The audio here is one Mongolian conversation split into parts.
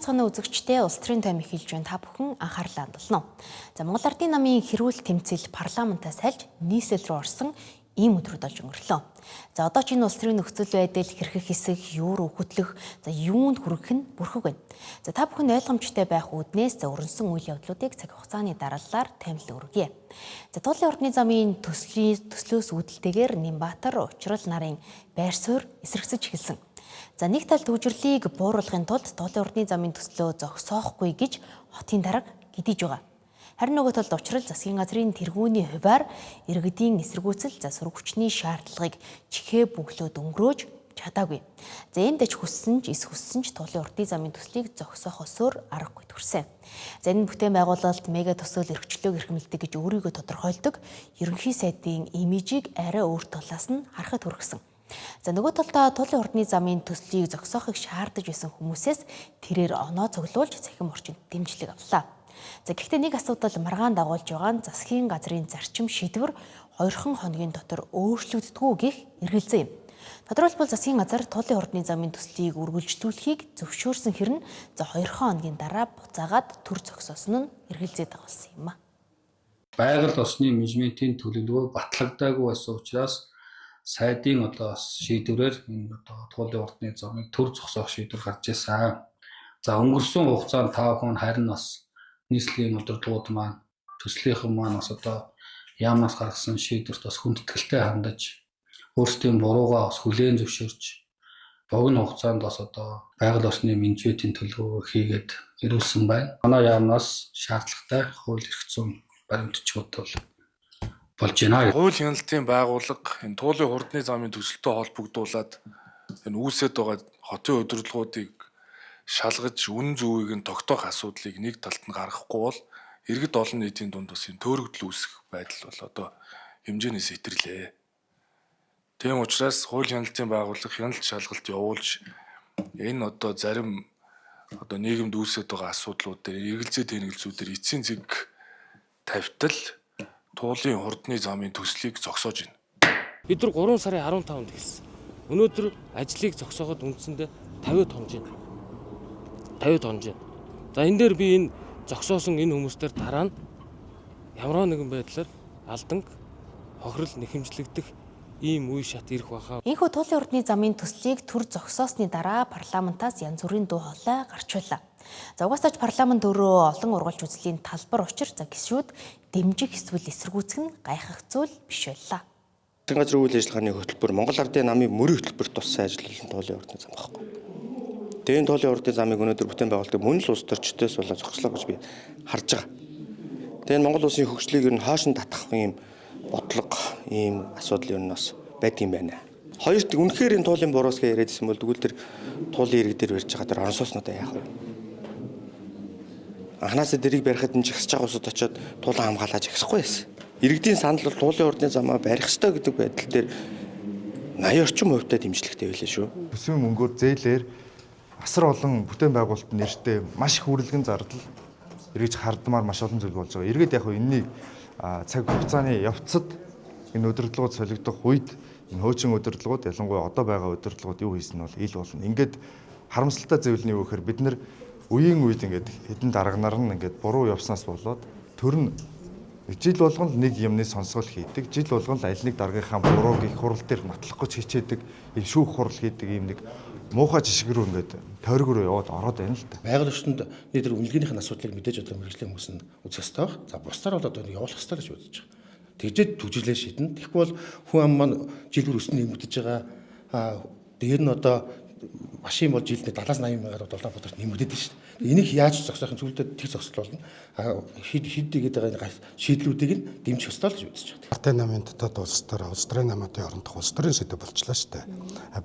цааны үзэгчдээ улс төрийн тойм эхэлж байна. Та бүхэн анхаарлаа хандуулна уу? За Монгол Ардын намын хэрүүл тэмцэл парламентаас сальж нийслэл рүү орсон ийм өдрүүд болж өнгөрлөө. За одоо ч энэ улс төрийн нөхцөл байдал хэрхэх хэсэг, юу руу хөтлөх, за юунд хүрэх нь бүрхэг байна. За та бүхэн ойлгомжтой байх үүднээс за өрнсөн үйл явдлуудыг цаг хугацааны дараалалаар таймлан өргөе. За Туулын ордны замын төслөөс үүдэлтэйгээр Нямбатар, Учрал нарын байр суурь эсрэгцэж эхэлсэн. За нэг талд төвжирлийг бууруулахын тулд Туулын ордны замын төслөө зогсоохгүй гэж хотын дарга гидэж байгаа. Харин нөгөө талд Учрал засгийн газрын тэргүүний хувиар иргэдийн эсэргүүцэл за сураг хүчний шаардлагыг чихээ бөглөөд өнгөрөөж чадаагүй. За энд ч хүссэн ч Туулын ордны замын төслийг зогсоохосоор аргагүй төрсөн. За энэ бүтээн байгуулалт мега төсөөл эрхчлөөг эрхэмлдэг гэж өөрийгөө тодорхойлдог ерөнхий сайдын имижийг арай өөр талаас нь харахад хүргэсэн. За нөгөө талдаа Туулын ордны замын төслийг зогсоохыг шаардаж байсан хүмүүсээс тэрээр оноо цуглуулж цахим орчинд дэмжлэг авлаа. За гэхдээ нэг асуудал маргаан дагуулж байгаа нь засгийн газрын зарчим шийдвэр 2 хоногийн дотор өөрчлөгддгүү гэх эргэлзээ юм. Тодорхойлбол засгийн газар Туулын ордны замын төслийг үргэлжлүүлэхийг зөвшөөрсөн хэрнээ за 2 хоногийн дараа буцаагаад төр зогсоосон нь эргэлзээд байгаа болсон юм а. Байгаль орчны менежментийн төлөвлөгөө батлагдаагүй байсан учраас сайдын шийдвэрээр энэ Туулын ордны замыг төр зогсоох шийдвэр гарч ирсэн. За өнгөрсөн хугацаанд та бүхэн харин бас нийслэлийн удирдлагууд маань төслийнхэн маань бас яамнаас гаргасан шийдвэрт бас хүндэтгэлтэй хандаж өөрсдийн буруугаа бас хүлээн зөвшөөрч богино хугацаанд бас байгаль орчны менежментийн төлөвлөгөө хийгээд ирүүлсэн байна. Манай яамнаас шаардлагатай хууль эрх зүйн баримтчмууд болж байна. Хууль хяналтын байгууллага энэ Туулын ордны замын төсөлтөд холбогдуулаад энэ үүсэт байгаа хотын удирдлагуудыг шалгаж үн зөвийг нь тогтоох асуудлыг нэг талд нь гаргахгүй бол иргэд олон нийтийн дунд бас энэ төөрөгдөл үүсэх байдал бол хэмжээнээс итэрлээ. Тийм учраас хууль хяналтын байгууллага хяналт шалгалт явуулж энэ зарим нийгэмд үүсэт байгаа асуудлууд дээр эргэлзээ тэнэглэлцүүдээр эцсийн зэг тавьтал Туулын ордны замын төслийг зогсоож байна. Бид нар 3 сарын 15-нд хэлсэн. Өнөөдөр ажлыг зогсооход үндсэндээ 50 тонж байна. 50 тонж байна. За энэ дээр би энэ зогсоосон энэ хүмүүстээр дараа нь ямар нэгэн байдлаар алдан хохирол нэхэмжлэгдэх ийм үе шат ирэх баха. Энэхүү Туулын ордны замын төслийг төр зогсоосны дараа парламентаас янз бүрийн дуу хоолой гарч байлаа. За угаасаач парламент өөрөө олон ургалж үзлийн талбар учир за гишүүд дэмжих эсвэл эсэргүүцэх нь гайхах зүйл биш байлаа. Засгийн газрын үйл ажиллагааны хөтөлбөр Монгол Ардын намын мөрийн хөтөлбөрт туссан ажиллал Туулын ордны зам байхгүй. Тэгээд Туулын ордны замыг өнөөдөр бүтээн байгуулалтыг мөн л улс төрчдөөс болоо зогслоо гэж би харж байгаа. Тэгээд Монгол улсын хөгжлийг ер нь хойш нь татах юм бодлого ийм асуудал ер нь бас байдаг юм байна. Хоёрт үнэхээр энэ Туулын буруусгаа яриадсэн бол тэгвэл тэр Туулын иргэд дээр барьж байгаа тэр онцлосноо яах вэ? Анхнаасаа дэрийг барихад энэ жигсэж байгаа усуд очиод Туулан хамгаалаж ихсэхгүй байсан. Иргэдийн санал бол Туулын ордны замаа барих ёстой гэдэг байдал дээр 80 орчим хувьтай дэмжлэгтэй байлаа шүү. Төсвийн мөнгөөр зээлээр асар олон бүтээн байгуулалт нэртэй маш их хүрлэгэн зардал эргэж хардмаар маш олон зүйл болж байгаа. Иргэд яг энэнийг цаг хугацааны явцад энэ удирдлагууд солигдох үед энэ хуучин удирдлагууд ялангуяа одоо байгаа удирдлагууд юу хийсэн нь бол ил болно. Ингээд харамсалтай зөвлөний юу гэхээр бид нар үеийн үед ингээд хэдэн дарганаар нь ингээд буруу явснаас болоод төр нь жил болгон нэг юмны сонсгол хийдэг. Жил болгон аль нэг даргийнхаа бурууг их хурал дээр натлах гэж хичээдэг. Ийм шүүх хурал хийдэг ийм нэг муухай жишг рүү ингээд тойрог руу яваад ороод байна л да. Байгаль орчинд нийтэр үнэлгээнийх нь асуудлыг мэдээж мэргэжлийн хүмүүс нь үзэх ёстой баг. За бусдаар бол явуулах ёстой гэж бодож байгаа. Тэгжээд түгжлээ шийднэ. Тэгэхгүй бол хүн ам маань жилбэр өснө нэмэгдэж байгаа. Дээр нь машин бол жилдээ 70-80 мянгаар доллар бодож нэмэгдээд байна шүү дээ. Энийг яаж зогсоохын зүйлдээ тэг зогсол болно. Хэд байгаа шийдлүүдийг нь дэмжих ёстой л гэж үзэж байна. Ардын намын дотоод улс төрийн намуудын орондох улс төрийн сэдв болчлаа шүү дээ.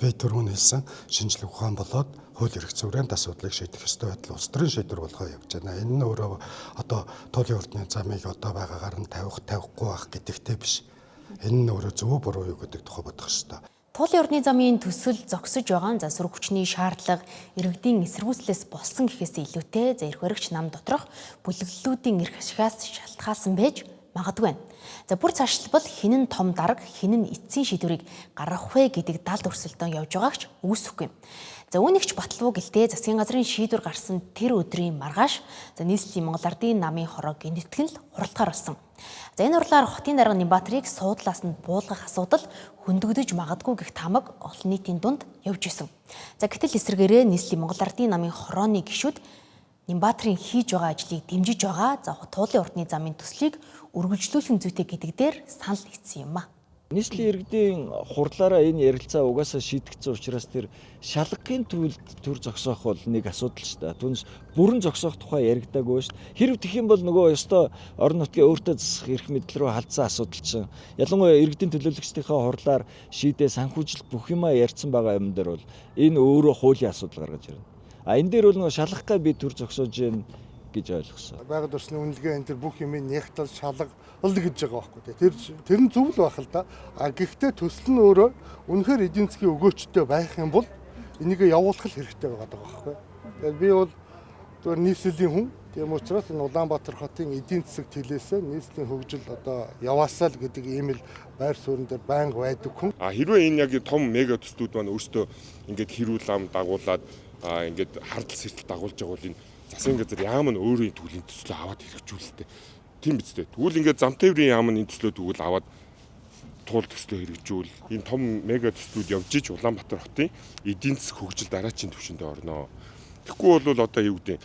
Би түрүүн хэлсэн шинжлэх ухаан болоод хууль эрх зүйн асуудлыг шийдэх ёстой байдал улс төрийн шийдвэр болгоо явж байна. Энэ нь өөрөө Туулын ордны замыг байгаагаар нь тавихгүй байх гэдэгтэй биш. Энэ нь өөрөө зөв буруу юу гэдэг тухай бодох ёстой. Туулын ордны замын төсөл зогсож байгаа за сураг хүчний шаардлага иргэдийн эсэргүүцлээс болсон гэхээс илүүтэй за эрх баригч нам доторх бүлэглэлүүдийн эрх ашигаас шалтгаалсан байж магадгүй байна. За бүр цаашлбал хинэн том дарга хинэн эцсийн шийдвэрийг гаргах вэ гэдэг далд өрсөлдөөн явж байгаагч үүсэхгүй. За үүнийгч баталвуу гэлтэй засгийн газрын шийдвэр гарсан тэр өдрийн маргааш нийслэлийн Монгол Ардын намын хороо гинэтгэл хуралдахаар болсон. За энэ хурлаар хотын дарга Нямбатарыг суудлаас нь буулгах асуудал хөндөгдөж магадгүй гэх тамаг олон нийтийн дунд явж исэн. За гэтэл эсвэргээрээ нийслэлийн Монгол Ардын намын хорооны гишүүд Нямбатарын хийж байгаа ажлыг дэмжиж байгаа. За туулын ордны замын төслийг үргэлжлүүлэх зүйтэй гэдэг дээр санал хийсэн юм а. Нийслэлийн иргэдийн хурлаараа энэ ярилцаа угаасаа шийдэгдсэн учраас тэр шалгахын төвд төр зогсоох бол нэг асуудал шүү дээ. Түүнээс бүрэн зогсоох тухай яригдаагүй шүү дээ. Хэрв тэгэх юм бол нөгөө ёстой орон нутгийн өөртөө засах эрх мэдэл рүү халдсан асуудал чинь ялангуяа иргэдийн төлөөлөгчдийнхээ хурлаар шийдээ санхүүжилт бүх юмаа ярьсан байгаа юм дээр бол энэ өөрөө хуулийн асуудал гаргаж ирнэ. А энэ дээр бол нөгөө шалгахгаа би төр зогсоож гин гэж ойлгосон. Байгаль орчны үнэлгээ энэ төр бүх юм нягтал шалгал гэж байгаа байхгүй тэр нь зөв л байх л да. А гэхдээ төсөл нь өөрөө үнэхээр эдийн засгийн өгөөчтэй байх юм бол энийг явуулах хэрэгтэй байгаа байхгүй. Тэгэхээр би бол зөвхөн нийслэлийн хүн. Тийм учраас энэ Улаанбаатар хотын эдийн засаг төлөөсөө нийслэлийн хөгжил одоо яваасаа л гэдэг ийм л байр суурин дээр байнга байдаг хүн. Хэрвээ энэ яг том мега төслүүд маань өөрсдөө ингээд хэрүүл ам дагуулад ингээд хардл сэртэл дагуулж байгаа бол энэ засгийн газар яам нь өөрийн төлөвийн төслөө аваад хэрэгжүүлэлтэй. Тийм биз дээ. Тэгвэл ингээд зам тээврийн яам нь энэ төслөө тэгвэл аваад туул төслөө хэрэгжүүл. Энэ том мега төслүүд явж иж Улаанбаатар хотын эдийн засаг хөгжил дараачийн түвшиндээ орно. Тэгэхгүй бол одоо юу гэдэг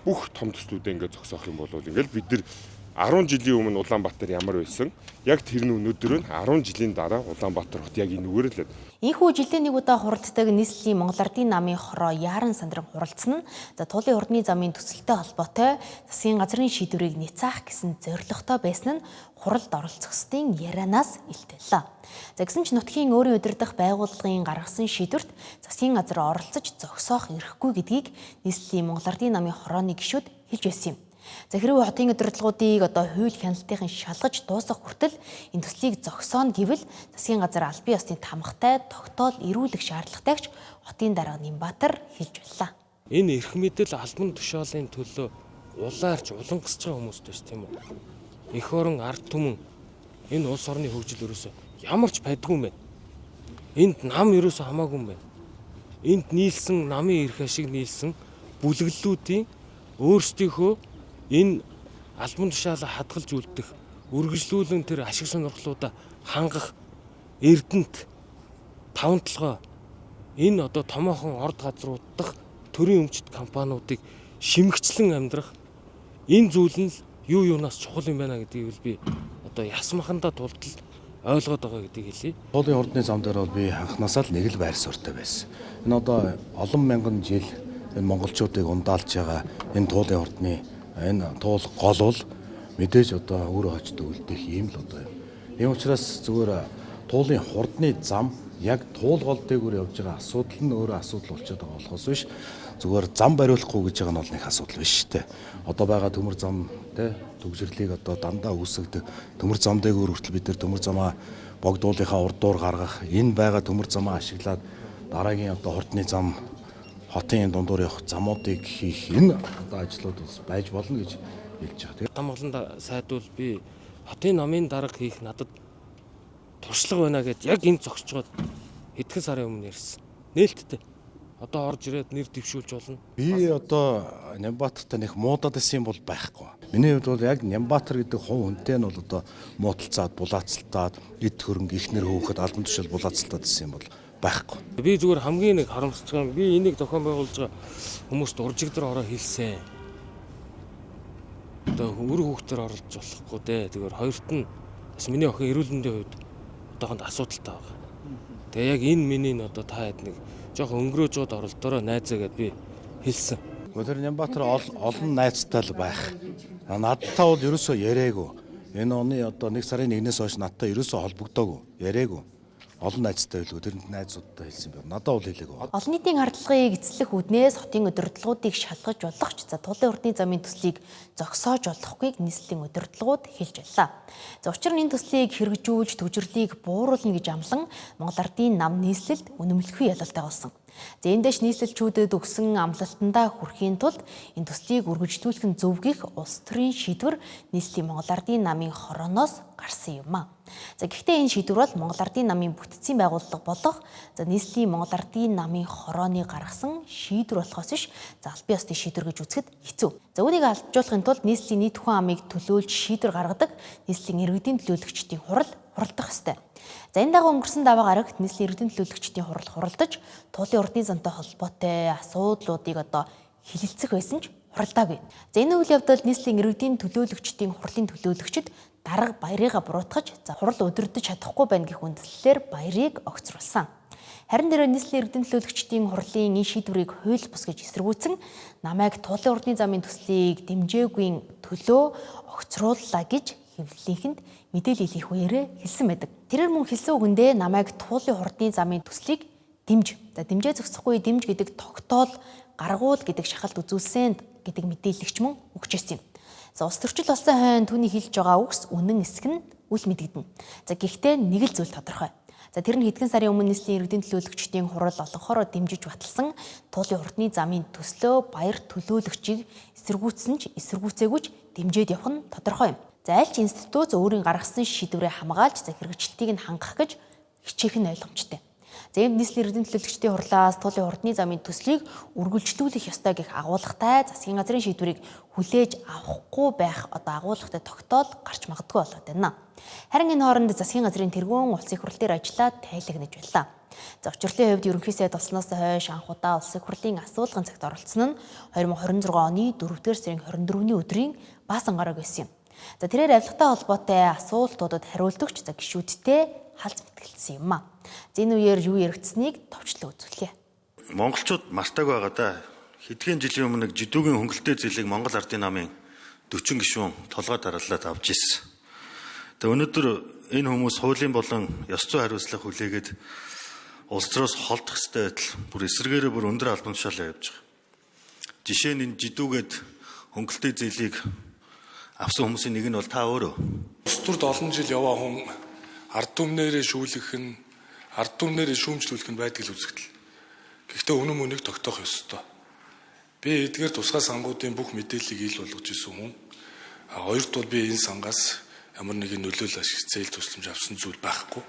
бүх том төслүүдээ ингээд зогсоох юм бол ингээд бид нар 10 жилийн өмнө Улаанбаатар ямар байсан? Яг тэр нь өнөөдөр нь 10 жилийн дараа Улаанбаатар хот яг энэгээр л. Ийхүү жилийн нэг удаа хуралддаг нийслэлийн Монгол Ардын намын хороо Яаран Сандран хуралдсан нь туулын ордны замын төсөлтэй холбоотой засгийн газрын шийдвэрийг няцаах гэсэн зорилготой байсан нь хуралд оролцохстын ярианаас илтэллээ. За гэсэн ч нутгийн өөрийн удирдах байгууллагын гаргасан шийдвэрт засгийн газар оролцож зогсоох эрхгүй гэдгийг нийслэлийн Монгол Ардын намын хорооны гишүүд хэлж байсан юм. За хэрвээ хотын удирдлагуудыг хууль хяналтын шалгаж дуусгах хүртэл энэ төслийг зогсооно гэвэл засгийн газар албан ёсны тамгатай тогтоол эрүүлэх шаардлагатайгч хотын дарга Нямбатар хэлж байлаа. Энэ эрх мэдэл албан тушаалын төлөө улаарч улангасч байгаа хүмүүс биш тийм үү? Эх орон ард түмэн энэ улс орны хөгжил ерөөсөө ямар ч байдгүй юм байна. Энд нам ерөөсөө хамаагүй юм байна. Энд нийлсэн намын эрх ашиг нийлсэн бүлэглэлүүдийн өөрсдийнхөө энэ албан тушаалаа хадгалж үлдэх, үргэлжлүүлэн тэр ашиг сонирхлуудаа хангах эрдэнэт таван толгой энэ одоо томоохон орд газрууд дахь төрийн өмчт компаниудыг шимэгчлэн амьдрах энэ зүйл нь юу юунаас чухал юм байна гэдгийг би одоо ясмахандаа тултал ойлгоод байгаа гэдгийг хэлье. Туулын ордны зам дээр бол би анхнаасаа л нэг л байр суурьтай байсан. Энэ одоо олон мянган жил энэ монголчуудыг ундаалж байгаа энэ туулын ордны энэ туул гол бол мэдээж одоо өөрөө хождог үлдэх юм л одоо юм. Ийм учраас зүгээр туулын хурдны зам яг туул гол дээгүүр явж байгаа асуудал нь өөрөө асуудал болчиход байгаа болохоос биш зүгээр зам бариулахгүй гэж байгаа нь бол нэг асуудал биш шүү дээ. Одоо байгаа төмөр зам те төгжрлийг одоо дандаа үүсгдэг төмөр зам дээгүүр хүртэл бид нар төмөр замаа богдуулынхаа урдуур гаргах энэ байгаа төмөр замаа ашиглаад дараагийн одоо хурдны зам хотын дундуур явах замуудыг хийх энэ одоо ажлууд бас байж болно гэж хэлж байгаа. Дамгланд сайдвал би хотын намын дарга хийх надад туршлага байна гэд яг энэ зогсчод хэдхэн сарын өмнө ярьсан. Нээлттэй. Одоо орж ирээд нэр дэвшүүлж болно. Би одоо Нямбатартай нэг муудаад исэн бол байхгүй. Миний хувьд бол яг Нямбатар гэдэг хов хүнтэй нь бол одоо муудалцаад, булаацалтаад, эд хөрөнгө ихнэр хөөхөд албан тушаал булаацалтаад исэн бол байхгүй. Би зүгээр хамгийн нэг харамсаж байгаа би энийг зохион байгуулж байгаа хүмүүст уржигдэр ороо хэлсэн. Одоо өр хүүхдээр оролж болохгүй дээ. Зүгээр хоёрт нь бас миний охин эрүүл мэндийн хувьд одоохонд асуудалтай байгаа. Тэгээ яг энэ миний одоо та хэд нэг жоохон өнгөрөөж жоод оролдороо найзаа гэд би хэлсэн. Тэр Нямбатар олон найзтай л байх. Надтай бол ерөөсөө яриаггүй. Энэ оны одоо 1 сарын 1-ээс хойш надтай ерөөсөө холбогдоогүй. Яриаггүй. Олон найзтай байлгүй. Тэр найзуудтай хэлсэн байна. Надад бол хэлээгүй. Олон нийтийн хардлагыг эцэслэх үүднээс хотын удирдлагуудыг шалгаж болох ч туулын ордны замын төслийг зогсоож болохгүйг нийслэлийн удирдлагууд хэлж байлаа. Учир нь энэ төслийг хэрэгжүүлж төвжирлийг бууруулна гэж амлан Монгол Ардын нам нийслэлд үнэмлэхгүй ялалтай болсон. За эндээс нийслэлчүүдэд өгсөн амлалтандаа хүрэхийн тулд энэ төслийг үргэлжлүүлэх нь зөв гэх улс төрийн шийдвэр нийслэлийн Монгол Ардын намын хорооноос гарсан юм а. За гэхдээ энэ шийдвэр бол Монгол Ардын намын бүтцийн байгууллага болох нийслэлийн Монгол Ардын намын хорооны гаргасан шийдвэр болохоос биш аль бие усны шийдвэр гэж үзэхэд хэцүү. За үүнийг алжуулахын тулд нийслэлийн нийт хүн амыг төлөөлж шийдвэр гаргадаг нийслэлийн иргэдийн төлөөлөгчдийн хурал хуралдах ёстой. За энэ дагуу өнгөрсөн даваа гарагт нийслэлийн иргэдийн төлөөлөгчдийн хурал хуралдаж туулын урдны зантай холбоотой асуудлуудыг хилэлцэх байсан ч хуралдаагүй. За энэ үйл явдал нийслэлийн иргэдийн төлөөлөгчдийн хурлын төлөөлөгчд дарга баярыгаа буруутгаж хурал удирдах чадахгүй байна гэх үндслэлээр баярыг огцруулсан. Харин дээр нийслэлийн иргэдийн төлөөлөгчдийн хурлын энэ шийдвэрийг хууль бус гэж эсэргүүцэн намайг туулын урдны замын төслийг дэмжээгүй төлөө огцрууллаа гэж хэвлэлийнхэнд мэдээлэл хийх үеэрээ хэлсэн байдаг. Тэрээр мөн хэлсэн үгэндээ намайг туулын урдны замын төслийг дэмжээ зогсохгүй дэмж гэдэг тогтоол гаргуул гэдэг шахалт үзүүлсэн гэдэг мэдээлэгч мөн өгч ирсэн юм. За улс төрчил болсон хойно түүний хэлж байгаа үгс үнэн эсэх нь үл мэдэгдэнэ. За гэхдээ нэг л зүйл тодорхой. За тэр нь хэдхэн сарын өмнө нийслэлийн иргэдийн төлөөлөгчдийн хурал олонхоор дэмжиж баталсан туулын урдны замын төслөө баяр төлөөлөгчийг эсэргүүцсэн ч эсэргүүцээгүй ч дэмжиж явах нь тодорхой юм. За аль ч институт өөрийн гаргасан шийдвэрээ хамгаалж хэрэгжилтийг нь хангах гэж хичээх нь ойлгомжтой. За ийм нийслэлийн иргэдийн төлөөлөгчдийн хурлаас туулын урдны замын төслийг үргэлжлүүлэх ёстой гэх агуулгатай засгийн газрын шийдвэрийг хүлээж авахгүй байх агуулгатай тогтоол гарч магадгүй болоод байна. Харин энэ хооронд засгийн газрын тэргуун улсын хурал дээр ажиллаад тайлагнаж байлаа. За учирлын хувьд ерөнхий сайд болсноос хойш анх удаа улсын хурлын асуулгын цагт оролцсон нь 2026 оны 4-р сарын 24-ний өдрийн баасан гараг байсан юм. За тэрээр авилгатай холбоотой асуултуудад хариултагч гишүүдтэй халз мэтгэлцсэн юм а. За энэ үеэр юу яригдсаныг товчлон үзүүлье. Монголчууд мартаг байгаа да. Хэдхэн жилийн өмнө жидүүгийн хөнгөлтэй зэлийг Монгол Ардын намын 40 гишүүн толгой дараалаад авч ирсэн. Тэгээ өнөөдөр энэ хүмүүс хуулийн болон ёс зүйн хариуцлага хүлээгээд улс төрөөс холдох ёстой байтал бүр эсэргээрээ бүр өндөр албан тушаалаа явж байгаа. Жишээ нь энэ жидүүгээд хөнгөлтэй зэлийг авсан хүмүүсийн нэг нь бол та өөрөө. Улс төрд олон жил яваа хүн ард түмнээрээ шүүлэх нь ард түмнээрээ шүүмжлүүлэх нь байдаг л үзэгдэл. Гэхдээ үнэн мөнийг тогтоох ёстой. Би эдгээр тусгай сангуудын бүх мэдээллийг ил болгож исэн хүн. Хоёрт бол би энэ сангаас ямар нэгэн нөлөөлөл ашиг зээл тусламж авсан зүйл байхгүй.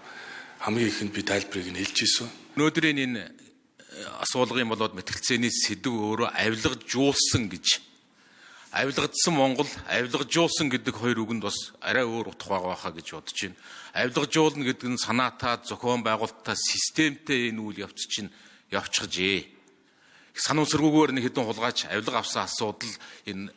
Хамгийн ихэнд би тайлбарыг нь хэлж исэн. Өнөөдрийн энэ асуулгын болоод мэтгэлцээний сэдв өөрөө авилгажуулсан гэж. Авилгадсан Монгол, авилгажуулсан гэдэг хоёр үгэнд бас арай өөр утга байгаа хаа гэж бодож байна. Авилгажуулна гэдэг нь санаатаа, зохион байгуулалтаа, системтэй энэ үйл явц чинь явчихжээ. Сануусргүйгээр нэг хэдэн хулгайч авилга авсан асуудал энэ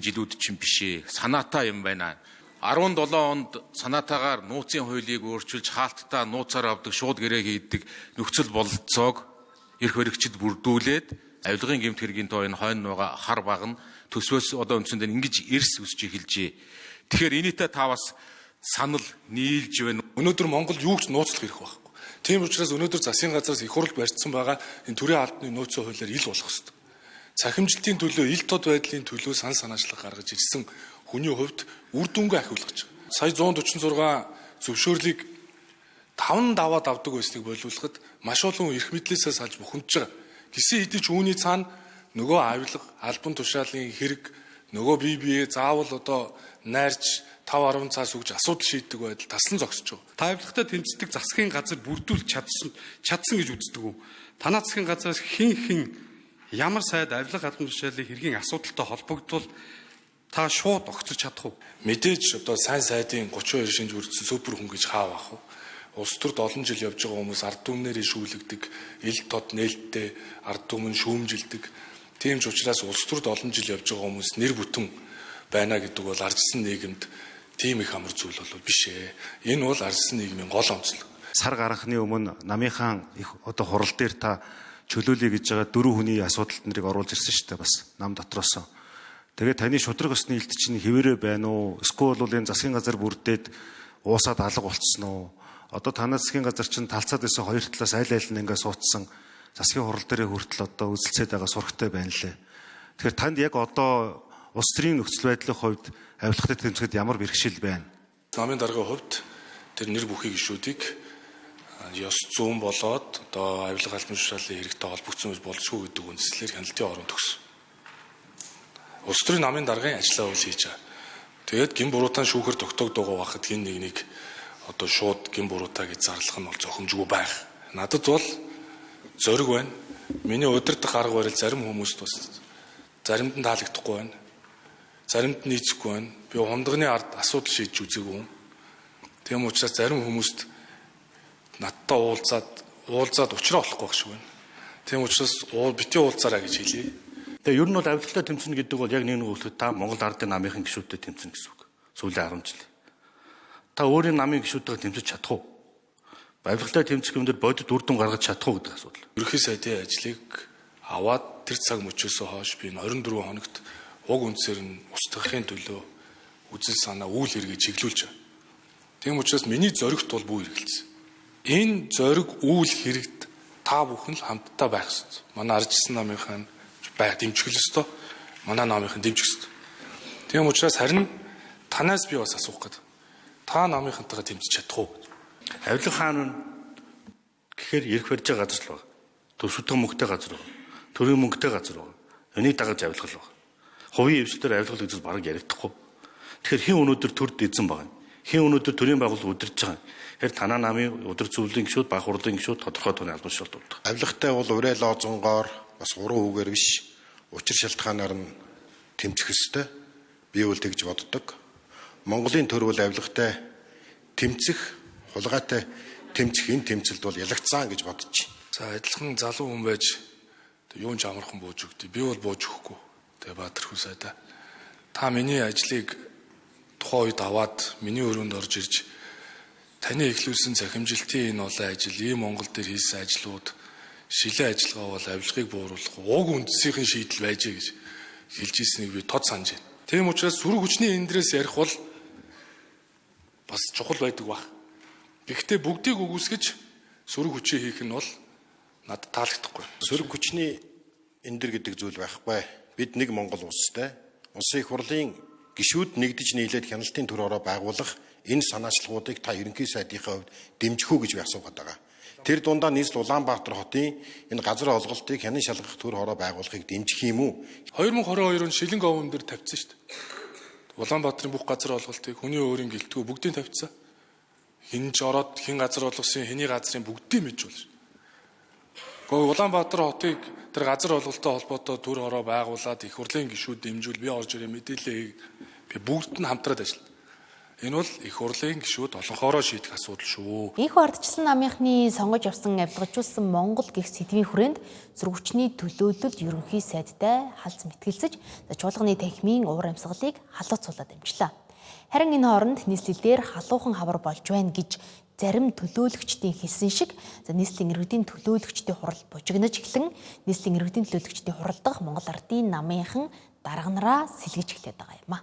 жилүүд чинь биш ээ. Санаатаа юм байна. 17 онд санаатаагаар нууцын хуулийг өөрчилж хаалттай нууцаар авдаг шууд гэрээ хийдэг нөхцөл бололцоог эрх баригчид бүрдүүлээд авилгын гэмт хэргийн тоо энэ хойно байгаа хар баг нь төсвөөс одоо үндсэндээ ингэж эрс үсч эхэлжээ. Тэгэхээр энийтэй та бас санал нийлж байна. Өнөөдөр Монгол юу ч нууцлах эрх байхгүй. Тийм учраас өнөөдөр засгийн газраас их хурл барьсан байгаа энэ төрийн албаны нөөцийн хуулиар ил болох ёстой. Цахимжилтын төлөө ил тод байдлын төлөө сан санаачлага гаргаж ирсэн хүний хувьд үр дүнгээ ахиулгаж байгаа. Сая 146 зөвшөөрлийг 5 даваад авдаг байсныг болиулахад маш олон эрх мэдлээсээ салж бухимдж байгаа. Гэсэн хэдий ч үүний цаана нөгөө авилга, албан тушаалын хэрэг, нөгөө бие биеэ заавал одоо найрч 5-10 цаас өгж асуудал шийддэг байдал таслан зогсож байгаа. Та авилгатай тэмцдэг засгийн газар бүрдүүлж чадсан гэж үздэг үү? Танай засгийн газраас хэн ямар сайд авилга албан тушаалын хэргийн асуудалтай холбогдвол та шууд огцож чадах уу? Мэдээж одоо сайн сайдын 32 шинж бүрдсэн супер хүн гэж хаа бах уу? Улс төрд олон жил явж байгаа хүмүүс ард түмнэрээ шүүлэгдэг, ил тод нээлттэй ард түмэн шүүмжилдэг. Тийм ч учраас улс төрд олон жил явж байгаа хүмүүс нэр бүтэн байна гэдэг бол ардсан нийгэмд тийм их амар зүйл бол биш ээ. Энэ бол ардсан нийгмийн гол онцлог. Сар гарахны өмнө намынхаа их одоо хурал дээр та чөлөөлөе гэж байгаа 4 хүний асуудалт нарыг оруулж ирсэн шүү дээ бас нам дотроос. Тэгээд таны шудраг осны илт чинь хэвээрээ байна уу? Эсвэл бол энэ засгийн газар бүрдээд уусаад алга болцсон уу? Одоо танай засгийн газар чинь талцаад байсан хоёр талаас аль аль нь ингээ суудсан засгийн хурал дээр хүртэл одоо үзэлцээд байгаа сурагтай байна лээ. Тэгэхээр танд яг одоо улс төрийн нөхцөл байдлын хувьд авилгатай тэмцэхэд ямар бэрхшээл байна? Намын даргын хувьд тэр нэр бүхий гишүүдийг ёс зүйн болоод одоо авилга албан тушаалын хэрэгтэй холбогдсон болшгүй гэдэг үндслээр хяналтын орон төгсөн. Улс төрийн намын даргын ажлаа үйл хийж байгаа. Тэгээд гин буруутан шүүхэр тогтоогдгоо байхад хин нэг одоо шууд гин буруутаа гэж зарлах нь бол зохимжгүй байх. Надад бол зориг байна. Миний удирдах арга барил зарим хүмүүст бас заримд нь таалагдахгүй байна. Заримд нь нийцэхгүй байна. Би хундагны ард асуудал шийдэж үзээгүй. Тийм учраас зарим хүмүүст надтай уулзаад уучраа болохгүй байх шиг байна. Тийм учраас бити уулзаарай гэж хэлье. Тэгээ ер нь бол авилгалаа тэмцэнэ гэдэг бол яг нэг үлдэхэд та Монгол Ардын намынхан гишүүдэд тэмцэнэ гэсэн үг. Сүүлийн 10 жил. Та өөрийн намын гишүүдтэйгээ тэмцэж чадах уу? Авилгалаа тэмцэх юм дээр бодит үр дүн гаргаж чадах уу гэдэг асуудал. Ерөнхий сайдын ажлыг аваад тэр цаг мөчөөсөө хойш би 24 хоногт уг үндсээр нь устгахын төлөө үзэл санаа үйл хэрэгэ чиглүүлж байгаа. Тийм учраас миний зоригт бол бүү хэрэгэлсэн. Энэ зориг үйл хэрэгт та бүхэн л хамтдаа байх ёстой. Манай Ардчилсан намынхан дэмжих ёстой. Манай намынхан дэмжих ёстой. Тийм учраас харин танаас би бас асуух гээд. Та намынхантайгаа тэмцэж чадах уу? Авилга хаан гэхээр эрх барьж байгаа газар л байна. Төсвөтгөн мөнгөтэй газар байна. Төрийн мөнгөтэй газар байна. Энийг дагаж авилгал байна. Хувийн эвсэлээр авилгал гэж бараг яригдахгүй. Тэгэхээр хэн өнөөдөр төрд эзэн байгаа юм? Хэн өнөөдөр төрийн байгууллага удирдах байгаа юм? Тэгэхээр танаа намын удир зөвлөлийн гишүүд, баг хурлын гишүүд тодорхой тооны албан тушаалд дурдаг. Авилгатай бол уриалаа зунгоор бас уран үгээр биш учир шалтгаанаар нь тэмцэх ёстой. Би бол тэгж боддог. Монголын төр бол авилгатай тэмцэх, хулгайтай тэмцэх энэ тэмцэлд бол ялагдсан гэж бодож. За адилхан залуу хүн байж юун ч амархан бууж өгдөө. Би бол бууж өгөхгүй. Тэгээ Баатар хүн сайдаа. Та миний ажлыг тухайн үед аваад миний өрөөнд орж ирж таны эхлүүлсэн захимжилтын энэ олон ажил, ийм Монгол дээр хийсэн ажлууд, шилэн ажиллагаа бол авилгыг бууруулах уг үндсийн шийдэл байж гэж хэлж ирснийг би тод санаж байна. Тийм учраас сүрэг хүчний эндрээс ярих бол бас чухал байдаг баг. Гэхдээ бүгдийг үгүйсгэж сүрэг хүчээ хийх нь бол надад таалагдахгүй. Сүрэг хүчний эндэр гэдэг зүйл байхгүй. Бид нэг Монгол улстай. Улсын их хурлын гишүүд нэгдэж нийлээд хяналтын төр ороо байгуулах энэ санаачлагуудыг та ерөнхий сайдынхаа хувьд дэмжих үү гэж би асуугаад байгаа. Тэр дундаа нийслэл Улаанбаатар хотын энэ газар олголтыг хянан шалгах төр хороо байгуулахыг дэмжих юм уу? 2022 он Шилэн говьн дээр тавьсан шүү дээ. Улаанбаатарын бүх газар олголтыг хүний өөрийн гэлтгөө бүгдийг тавьсан. Хин ч ороод хин газар олгосон хэний газрын бүгдийг мэдж болно. Гэхдээ Улаанбаатар хотыг тэр газар олголттой холбоотой төр хороо байгуулад их хурлын гишүүд дэмжүүл би орж ирээ мэдээлэл би бүгд нь хамтраад ажиллана. Энэ бол их хурлын гишүүд олонхоороо шийдэх асуудал шүү. Энэхүү Ардчилсан намынхны сонгож явсан авилгажуулсан Монгол гэх сэдвийн хүрээнд зургучны төлөөлөлд ерөнхий сайдтай халз мэтгэлцэж чуулганы танхимын уур амьсгалыг халууцуулаад амжлаа. Харин энэ хооронд нийслэлээр халуухан хавар болж байна гэж зарим төлөөлөгчдийн хэлсэн шиг нийслэлийн иргэдийн төлөөлөгчдийн хурал бужигнаж эхлэн нийслэлийн иргэдийн төлөөлөгчдийн хуралдах Монгол Ардын намынхан дарга нараа сэлгэж эхлэдэг байгаа юм а.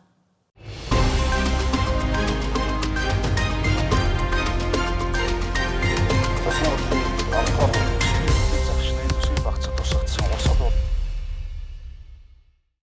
That's not